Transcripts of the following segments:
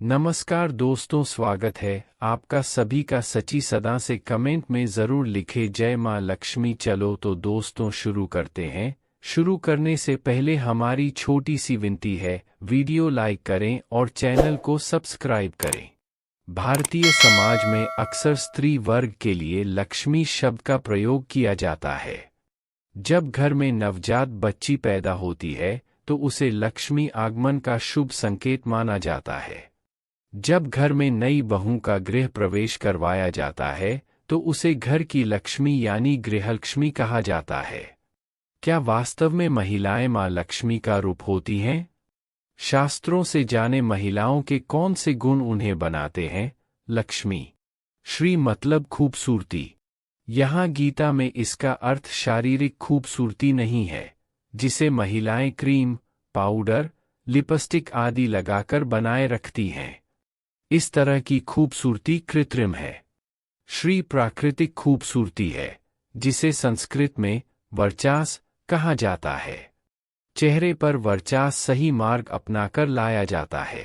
नमस्कार दोस्तों, स्वागत है आपका सभी का सच्ची सदा से। कमेंट में ज़रूर लिखे जय माँ लक्ष्मी। चलो तो दोस्तों शुरू करते हैं। शुरू करने से पहले हमारी छोटी सी विनती है, वीडियो लाइक करें और चैनल को सब्सक्राइब करें। भारतीय समाज में अक्सर स्त्री वर्ग के लिए लक्ष्मी शब्द का प्रयोग किया जाता है। जब घर में नवजात बच्ची पैदा होती है तो उसे लक्ष्मी आगमन का शुभ संकेत माना जाता है। जब घर में नई बहू का गृह प्रवेश करवाया जाता है तो उसे घर की लक्ष्मी यानी गृहलक्ष्मी कहा जाता है। क्या वास्तव में महिलाएं मां लक्ष्मी का रूप होती हैं? शास्त्रों से जाने महिलाओं के कौन से गुण उन्हें बनाते हैं लक्ष्मी? श्री मतलब खूबसूरती। यहाँ गीता में इसका अर्थ शारीरिक खूबसूरती नहीं है, जिसे महिलाएं क्रीम, पाउडर, लिपस्टिक आदि लगाकर बनाए रखती हैं। इस तरह की खूबसूरती कृत्रिम है। श्री प्राकृतिक खूबसूरती है, जिसे संस्कृत में वर्चास कहा जाता है। चेहरे पर वर्चास सही मार्ग अपनाकर लाया जाता है।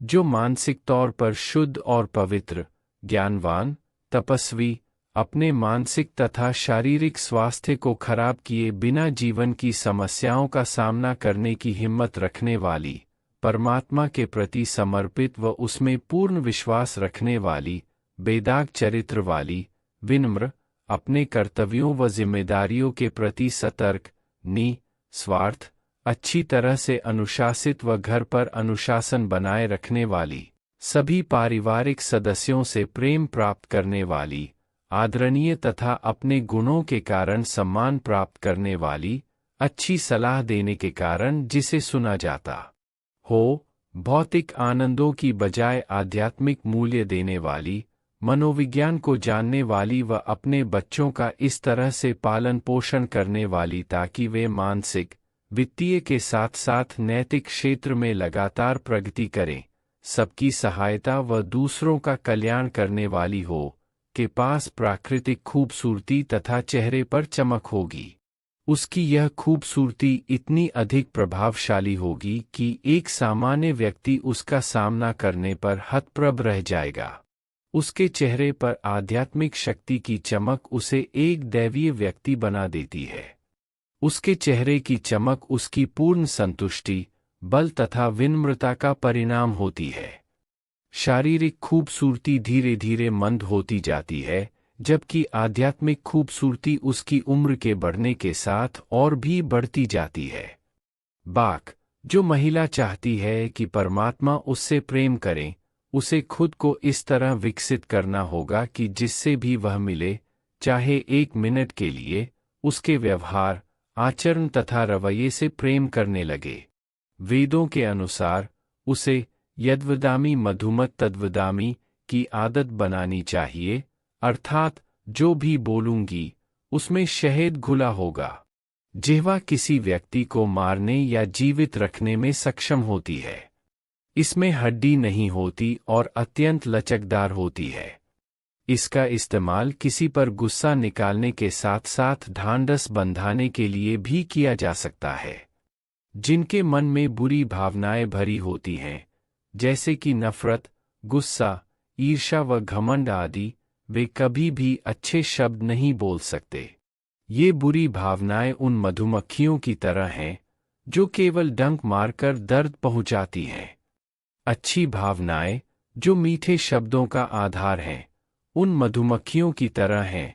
जो मानसिक तौर पर शुद्ध और पवित्र, ज्ञानवान, तपस्वी, अपने मानसिक तथा शारीरिक स्वास्थ्य को खराब किए बिना जीवन की समस्याओं का सामना करने की हिम्मत रखने वाली, परमात्मा के प्रति समर्पित व उसमें पूर्ण विश्वास रखने वाली, बेदाग चरित्र वाली, विनम्र, अपने कर्तव्यों व जिम्मेदारियों के प्रति सतर्क, निस्वार्थ, अच्छी तरह से अनुशासित व घर पर अनुशासन बनाए रखने वाली, सभी पारिवारिक सदस्यों से प्रेम प्राप्त करने वाली, आदरणीय तथा अपने गुणों के कारण सम्मान प्राप्त करने वाली, अच्छी सलाह देने के कारण जिसे सुना जाता हो, भौतिक आनंदों की बजाय आध्यात्मिक मूल्य देने वाली, मनोविज्ञान को जानने वाली व अपने बच्चों का इस तरह से पालन पोषण करने वाली ताकि वे मानसिक, वित्तीय के साथ साथ नैतिक क्षेत्र में लगातार प्रगति करें, सबकी सहायता व दूसरों का कल्याण करने वाली हो, के पास प्राकृतिक खूबसूरती तथा चेहरे पर चमक होगी। उसकी यह खूबसूरती इतनी अधिक प्रभावशाली होगी कि एक सामान्य व्यक्ति उसका सामना करने पर हतप्रभ रह जाएगा। उसके चेहरे पर आध्यात्मिक शक्ति की चमक उसे एक दैवीय व्यक्ति बना देती है। उसके चेहरे की चमक उसकी पूर्ण संतुष्टि, बल तथा विनम्रता का परिणाम होती है। शारीरिक खूबसूरती धीरे धीरे मंद होती जाती है, जबकि आध्यात्मिक खूबसूरती उसकी उम्र के बढ़ने के साथ और भी बढ़ती जाती है। जो महिला चाहती है कि परमात्मा उससे प्रेम करे, उसे खुद को इस तरह विकसित करना होगा कि जिससे भी वह मिले, चाहे 1 मिनट के लिए, उसके व्यवहार, आचरण तथा रवैये से प्रेम करने लगे। वेदों के अनुसार उसे यद्वदामि मधुमत तद्वदामि की आदत बनानी चाहिए, अर्थात जो भी बोलूंगी उसमें शहद घुला होगा। जिह्वा किसी व्यक्ति को मारने या जीवित रखने में सक्षम होती है। इसमें हड्डी नहीं होती और अत्यंत लचकदार होती है। इसका इस्तेमाल किसी पर गुस्सा निकालने के साथ साथ ढांढस बंधाने के लिए भी किया जा सकता है। जिनके मन में बुरी भावनाएं भरी होती हैं, जैसे कि नफरत, गुस्सा, ईर्ष्या व घमंड आदि, वे कभी भी अच्छे शब्द नहीं बोल सकते। ये बुरी भावनाएं उन मधुमक्खियों की तरह हैं जो केवल डंक मारकर दर्द पहुंचाती हैं। अच्छी भावनाएं, जो मीठे शब्दों का आधार हैं, उन मधुमक्खियों की तरह हैं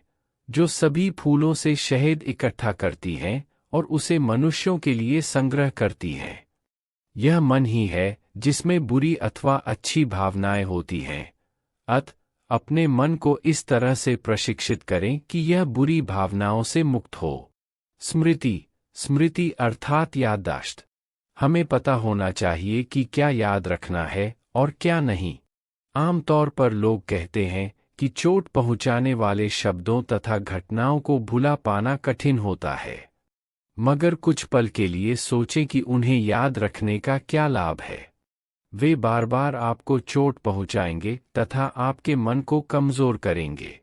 जो सभी फूलों से शहद इकट्ठा करती हैं और उसे मनुष्यों के लिए संग्रह करती हैं। यह मन ही है जिसमें बुरी अथवा अच्छी भावनाएं होती हैं। अपने मन को इस तरह से प्रशिक्षित करें कि यह बुरी भावनाओं से मुक्त हो। स्मृति अर्थात याददाश्त। हमें पता होना चाहिए कि क्या याद रखना है और क्या नहीं। आमतौर पर लोग कहते हैं कि चोट पहुंचाने वाले शब्दों तथा घटनाओं को भुला पाना कठिन होता है, मगर कुछ पल के लिए सोचें कि उन्हें याद रखने का क्या लाभ है। वे बार बार आपको चोट पहुंचाएंगे तथा आपके मन को कमजोर करेंगे।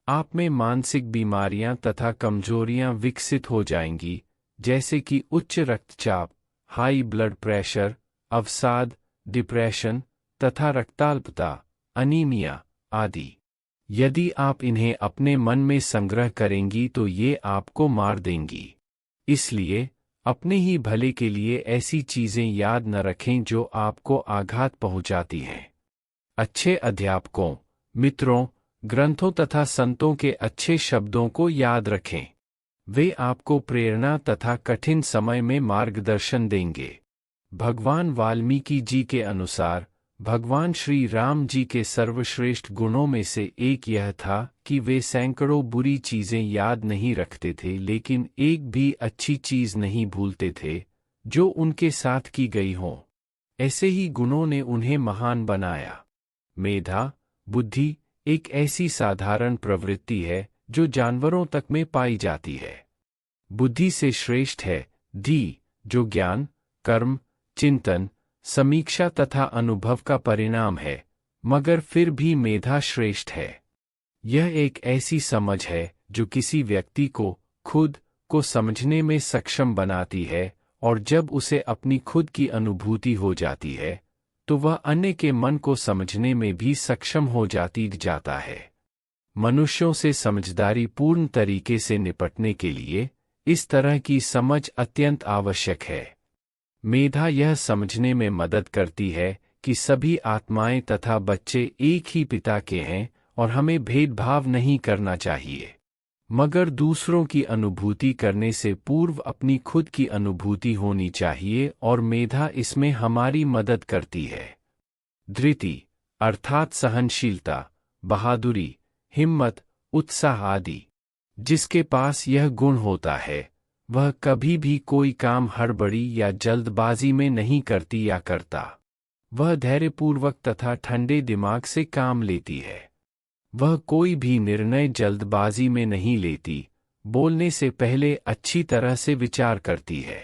आप में मानसिक बीमारियां तथा कमजोरियां विकसित हो जाएंगी, जैसे कि उच्च रक्तचाप, हाई ब्लड प्रेशर, अवसाद, डिप्रेशन, तथा रक्ताल्पता, अनीमिया आदि। यदि आप इन्हें अपने मन में संग्रह करेंगी तो ये आपको मार देंगी। इसलिए अपने ही भले के लिए ऐसी चीजें याद न रखें जो आपको आघात पहुंचाती हैं। अच्छे अध्यापकों, मित्रों, ग्रंथों तथा संतों के अच्छे शब्दों को याद रखें। वे आपको प्रेरणा तथा कठिन समय में मार्गदर्शन देंगे। भगवान वाल्मीकि जी के अनुसार भगवान श्री राम जी के सर्वश्रेष्ठ गुणों में से एक यह था कि वे सैकड़ों बुरी चीजें याद नहीं रखते थे, लेकिन एक भी अच्छी चीज नहीं भूलते थे जो उनके साथ की गई हो। ऐसे ही गुणों ने उन्हें महान बनाया। मेधा, बुद्धि एक ऐसी साधारण प्रवृत्ति है जो जानवरों तक में पाई जाती है। बुद्धि से श्रेष्ठ है धी, जो ज्ञान, कर्म, चिंतन, समीक्षा तथा अनुभव का परिणाम है, मगर फिर भी मेधा श्रेष्ठ है। यह एक ऐसी समझ है जो किसी व्यक्ति को खुद को समझने में सक्षम बनाती है, और जब उसे अपनी खुद की अनुभूति हो जाती है तो वह अन्य के मन को समझने में भी सक्षम हो जाता है। मनुष्यों से समझदारी पूर्ण तरीके से निपटने के लिए इस तरह की समझ अत्यंत आवश्यक है। मेधा यह समझने में मदद करती है कि सभी आत्माएं तथा बच्चे एक ही पिता के हैं और हमें भेदभाव नहीं करना चाहिए, मगर दूसरों की अनुभूति करने से पूर्व अपनी खुद की अनुभूति होनी चाहिए, और मेधा इसमें हमारी मदद करती है। धृति अर्थात सहनशीलता, बहादुरी, हिम्मत, उत्साह आदि। जिसके पास यह गुण होता है वह कभी भी कोई काम हड़बड़ी या जल्दबाजी में नहीं करती या करता। वह धैर्यपूर्वक तथा ठंडे दिमाग से काम लेती है। वह कोई भी निर्णय जल्दबाजी में नहीं लेती, बोलने से पहले अच्छी तरह से विचार करती है।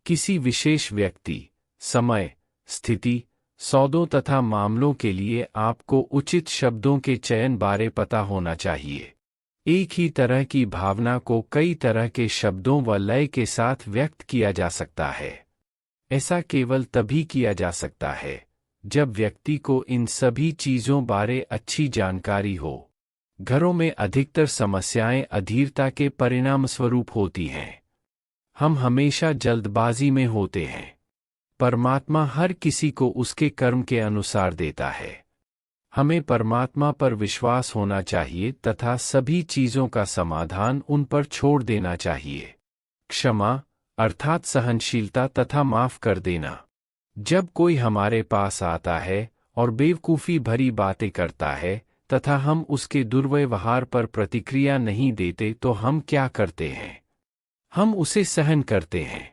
किसी विशेष व्यक्ति, समय, स्थिति, सौदों तथा मामलों के लिए आपको उचित शब्दों के चयन बारे पता होना चाहिए। एक ही तरह की भावना को कई तरह के शब्दों व लय के साथ व्यक्त किया जा सकता है। ऐसा केवल तभी किया जा सकता है जब व्यक्ति को इन सभी चीजों बारे अच्छी जानकारी हो। घरों में अधिकतर समस्याएं अधीरता के परिणामस्वरूप होती हैं। हम हमेशा जल्दबाजी में होते हैं। परमात्मा हर किसी को उसके कर्म के अनुसार देता है। हमें परमात्मा पर विश्वास होना चाहिए तथा सभी चीजों का समाधान उन पर छोड़ देना चाहिए। क्षमा अर्थात सहनशीलता तथा माफ कर देना। जब कोई हमारे पास आता है और बेवकूफ़ी भरी बातें करता है तथा हम उसके दुर्व्यवहार पर प्रतिक्रिया नहीं देते तो हम क्या करते हैं? हम उसे सहन करते हैं।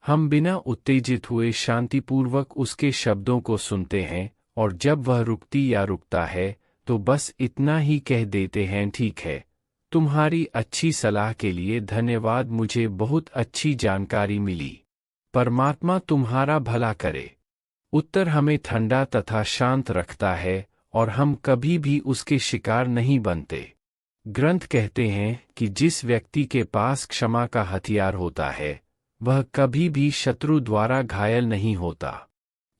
हम बिना उत्तेजित हुए शांतिपूर्वक उसके शब्दों को सुनते हैं, और जब वह रुकती या रुकता है तो बस इतना ही कह देते हैं, ठीक है, तुम्हारी अच्छी सलाह के लिए धन्यवाद, मुझे बहुत अच्छी जानकारी मिली, परमात्मा तुम्हारा भला करे। उत्तर हमें ठंडा तथा शांत रखता है और हम कभी भी उसके शिकार नहीं बनते। ग्रंथ कहते हैं कि जिस व्यक्ति के पास क्षमा का हथियार होता है वह कभी भी शत्रु द्वारा घायल नहीं होता।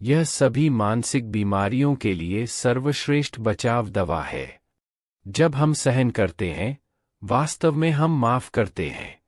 यह सभी मानसिक बीमारियों के लिए सर्वश्रेष्ठ बचाव दवा है। जब हम सहन करते हैं वास्तव में हम माफ करते हैं।